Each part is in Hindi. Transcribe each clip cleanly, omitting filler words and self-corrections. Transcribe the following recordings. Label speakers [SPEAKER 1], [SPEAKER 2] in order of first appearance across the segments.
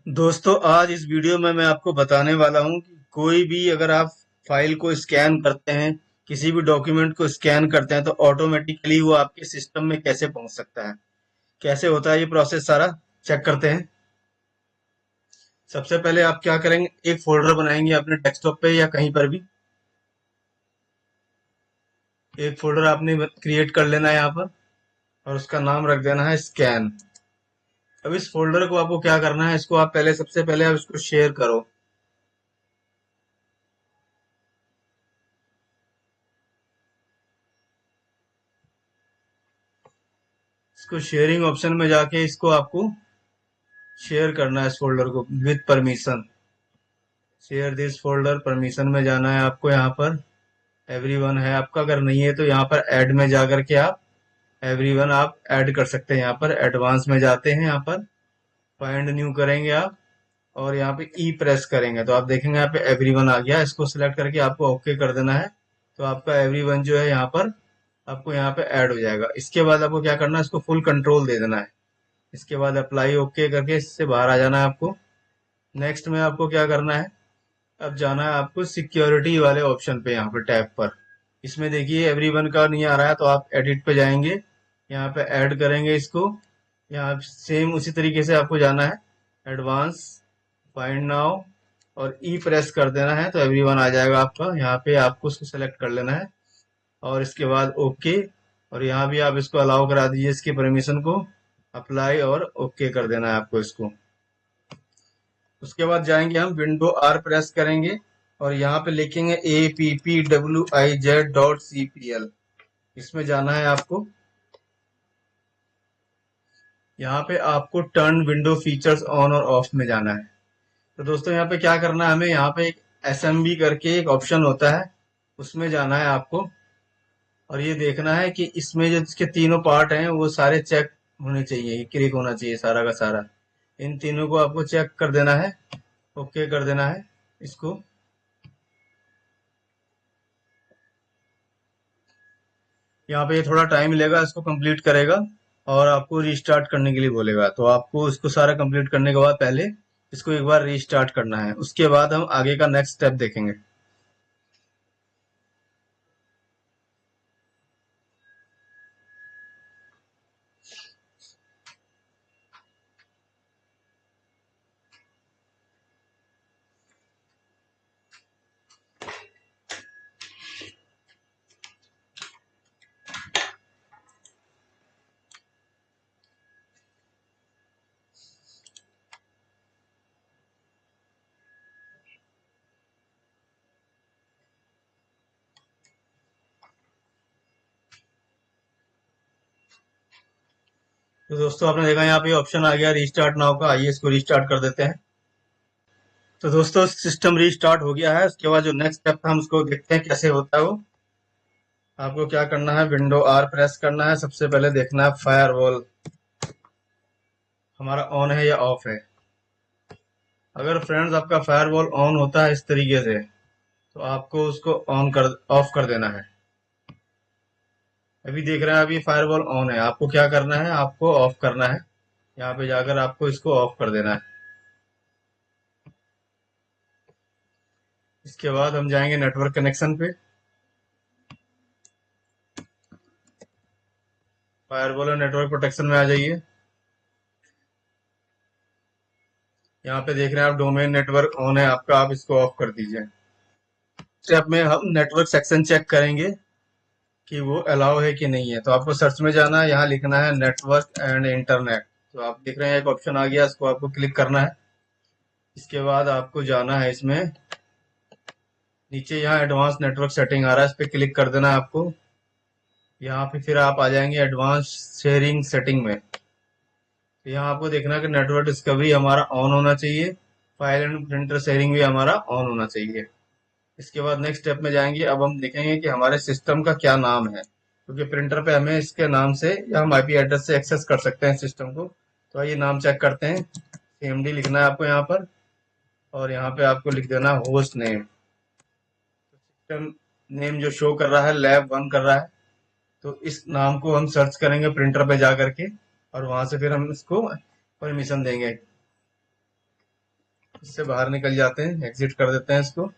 [SPEAKER 1] दोस्तों आज इस वीडियो में मैं आपको बताने वाला हूं कि कोई भी अगर आप फाइल को स्कैन करते हैं, किसी भी डॉक्यूमेंट को स्कैन करते हैं तो ऑटोमेटिकली वो आपके सिस्टम में कैसे पहुंच सकता है। कैसे होता है ये प्रोसेस सारा चेक करते हैं। सबसे पहले आप क्या करेंगे, एक फोल्डर बनाएंगे अपने डेस्कटॉप पे या कहीं पर भी। एक फोल्डर आपने क्रिएट कर लेना है यहाँ पर और उसका नाम रख देना है स्कैन। अब इस फोल्डर को आपको क्या करना है, इसको आप पहले सबसे पहले आप इसको शेयर करो। इसको शेयरिंग ऑप्शन में जाके इसको आपको शेयर करना है इस फोल्डर को with permission. Share this folder permission में जाना है आपको। यहाँ पर एवरीवन है आपका, अगर नहीं है तो यहाँ पर ऐड में जाकर के आप एवरीवन आप ऐड कर सकते हैं। यहाँ पर एडवांस में जाते हैं, यहाँ पर फाइंड न्यू करेंगे आप और यहाँ पे ई प्रेस करेंगे तो आप देखेंगे यहाँ पे एवरीवन आ गया। इसको सिलेक्ट करके आपको ओके कर देना है तो आपका एवरीवन जो है यहाँ पर आपको यहाँ पे ऐड हो जाएगा। इसके बाद आपको क्या करना है, इसको फुल कंट्रोल दे देना है। इसके बाद अप्लाई ओके करके इससे बाहर आ जाना है आपको। नेक्स्ट में आपको क्या करना है, अब जाना है आपको सिक्योरिटी वाले ऑप्शन पे, यहाँ पे टैब पर। इसमें देखिए एवरीवन का नहीं आ रहा है तो आप एडिट पे जाएंगे, यहाँ पे ऐड करेंगे इसको। यहाँ सेम उसी तरीके से आपको जाना है एडवांस, फाइंड नाउ और ई प्रेस कर देना है तो एवरीवन आ जाएगा आपका। यहाँ पे आपको उसको सेलेक्ट कर लेना है और इसके बाद ओके, और यहाँ भी आप इसको अलाउ करा दीजिए इसकी परमिशन को। अप्लाई और ओके कर देना है आपको इसको। उसके बाद जाएंगे हम विंडो आर प्रेस करेंगे और यहाँ पे लिखेंगे appwiz.cpl। इसमें जाना है आपको। यहाँ पे आपको टर्न विंडो फीचर्स ऑन और ऑफ में जाना है। तो दोस्तों यहाँ पे क्या करना है, हमें यहाँ पे एक एसएमबी करके एक ऑप्शन होता है, उसमें जाना है आपको और ये देखना है कि इसमें जो इसके तीनों पार्ट हैं वो सारे चेक होने चाहिए, क्लिक होना चाहिए सारा का सारा। इन तीनों को आपको चेक कर देना है, ओके कर देना है इसको। यहाँ पे थोड़ा टाइम लेगा, इसको कंप्लीट करेगा और आपको रीस्टार्ट करने के लिए बोलेगा। तो आपको इसको सारा कंप्लीट करने के बाद पहले इसको एक बार रीस्टार्ट करना है, उसके बाद हम आगे का नेक्स्ट स्टेप देखेंगे। तो दोस्तों आपने देखा यहाँ पे ऑप्शन आ गया रीस्टार्ट नाउ का। आइए इसको रीस्टार्ट कर देते हैं। तो दोस्तों सिस्टम रीस्टार्ट हो गया है। उसके बाद जो नेक्स्ट स्टेप था हम उसको देखते हैं कैसे होता है वो। आपको क्या करना है, विंडो आर प्रेस करना है। सबसे पहले देखना है फायरवॉल हमारा ऑन है या ऑफ है। अगर फ्रेंड्स आपका फायरवॉल ऑन होता है इस तरीके से तो आपको उसको ऑफ कर देना है। अभी देख रहे हैं अभी फायरवॉल ऑन है, आपको क्या करना है, आपको ऑफ करना है। यहाँ पे जाकर आपको इसको ऑफ कर देना है। इसके बाद हम जाएंगे नेटवर्क कनेक्शन पे। फायरवॉल और नेटवर्क प्रोटेक्शन में आ जाइए। यहाँ पे देख रहे हैं आप डोमेन नेटवर्क ऑन है आपका, आप इसको ऑफ कर दीजिए। स्टेप में हम नेटवर्क सेक्शन चेक करेंगे कि वो अलाउ है कि नहीं है। तो आपको सर्च में जाना है, यहाँ लिखना है नेटवर्क एंड इंटरनेट। तो आप देख रहे हैं एक ऑप्शन आ गया, इसको आपको क्लिक करना है। इसके बाद आपको जाना है इसमें नीचे, यहाँ एडवांस नेटवर्क सेटिंग आ रहा है, इस पर क्लिक कर देना है आपको। यहाँ पे फिर आप आ जाएंगे एडवांस शेयरिंग सेटिंग में। तो यहाँ आपको देखना है कि नेटवर्क डिस्कवरी हमारा ऑन होना चाहिए, फाइल एंड प्रिंटर शेयरिंग भी हमारा ऑन होना चाहिए। इसके बाद नेक्स्ट स्टेप में जाएंगे। अब हम देखेंगे कि हमारे सिस्टम का क्या नाम है, क्योंकि प्रिंटर पे हमें इसके नाम से या हम आईपी एड्रेस से एक्सेस कर सकते हैं सिस्टम को। तो आइए नाम चेक करते हैं। सीएमडी लिखना है आपको यहाँ पर और यहाँ पे आपको लिख देना होस्ट नेम। सिस्टम नेम जो शो कर रहा है लैब वन कर रहा है, तो इस नाम को हम सर्च करेंगे प्रिंटर पे जा करके और वहां से फिर हम इसको परमिशन देंगे। इससे बाहर निकल जाते हैं, एग्जिट कर देते हैं इसको।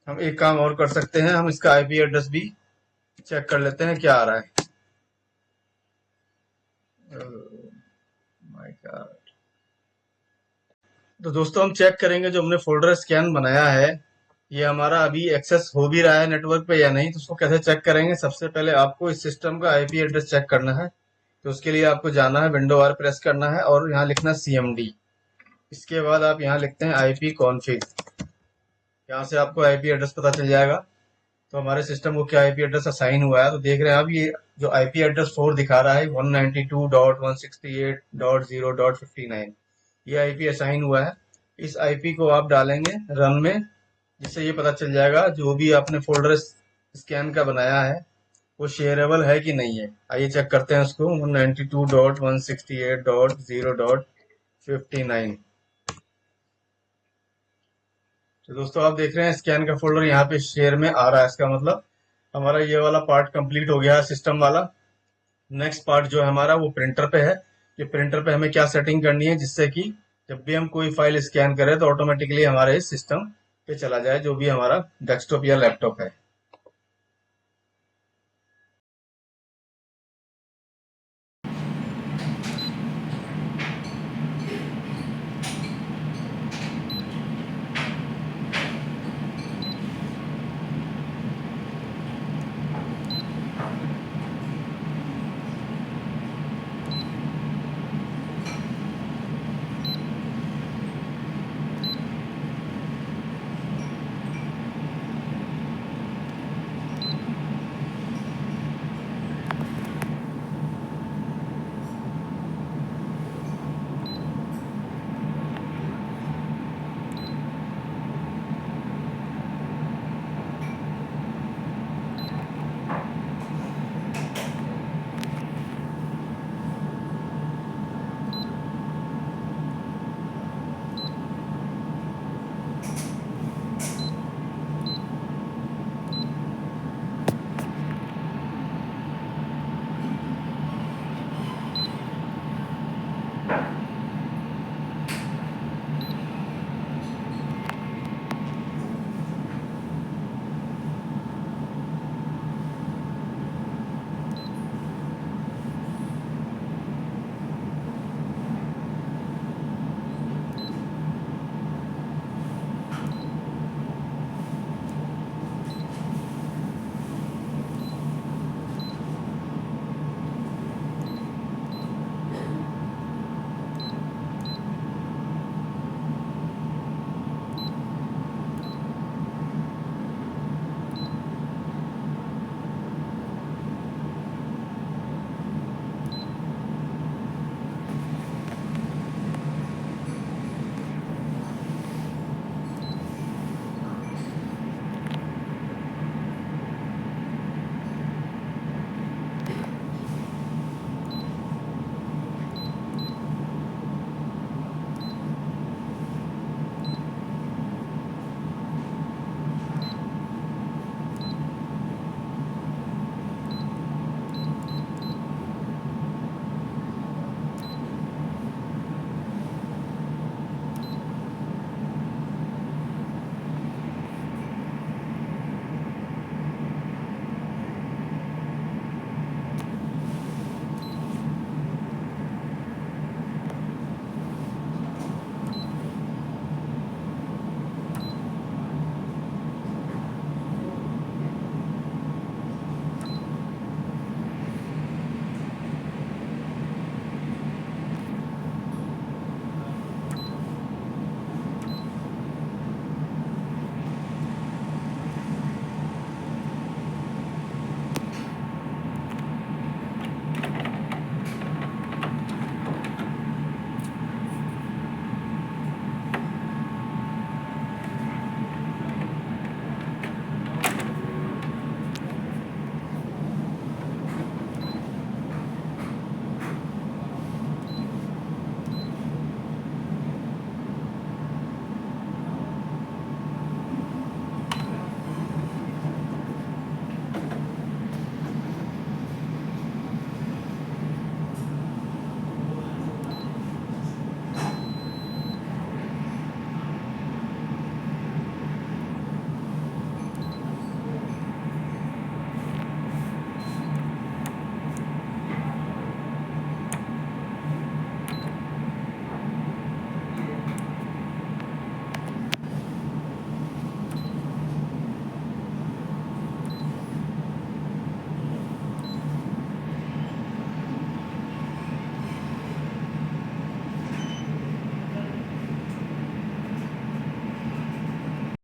[SPEAKER 1] हम एक काम और कर सकते हैं, हम इसका आईपी एड्रेस भी चेक कर लेते हैं क्या आ रहा है। My God. तो दोस्तों हम चेक करेंगे जो हमने फोल्डर स्कैन बनाया है, ये हमारा अभी एक्सेस हो भी रहा है नेटवर्क पे या नहीं। तो उसको कैसे चेक करेंगे, सबसे पहले आपको इस सिस्टम का आईपी एड्रेस चेक करना है। तो उसके लिए आपको जाना है, विंडो आर प्रेस करना है और यहाँ लिखना CMD। इसके बाद आप यहाँ लिखते हैं IP कॉन्फ़िग। यहाँ से आपको आईपी एड्रेस पता चल जाएगा। तो हमारे सिस्टम को क्या आईपी एड्रेस असाइन हुआ है, तो देख रहे हैं आप ये जो आईपी एड्रेस 4 दिखा रहा है 192.168.0.59, ये आईपी असाइन हुआ है। इस आईपी को आप डालेंगे रन में, जिससे ये पता चल जाएगा जो भी आपने फोल्डर स्कैन का बनाया है वो शेयरेबल है कि नहीं है। आइए चेक करते हैं उसको। 192.168.0.59। तो दोस्तों आप देख रहे हैं स्कैन का फोल्डर यहाँ पे शेयर में आ रहा है। इसका मतलब हमारा ये वाला पार्ट कंप्लीट हो गया है, सिस्टम वाला। नेक्स्ट पार्ट जो है हमारा वो प्रिंटर पे है। कि प्रिंटर पे हमें क्या सेटिंग करनी है जिससे कि जब भी हम कोई फाइल स्कैन करें तो ऑटोमेटिकली हमारे इस सिस्टम पे चला जाए, जो भी हमारा डेस्कटॉप या लैपटॉप है।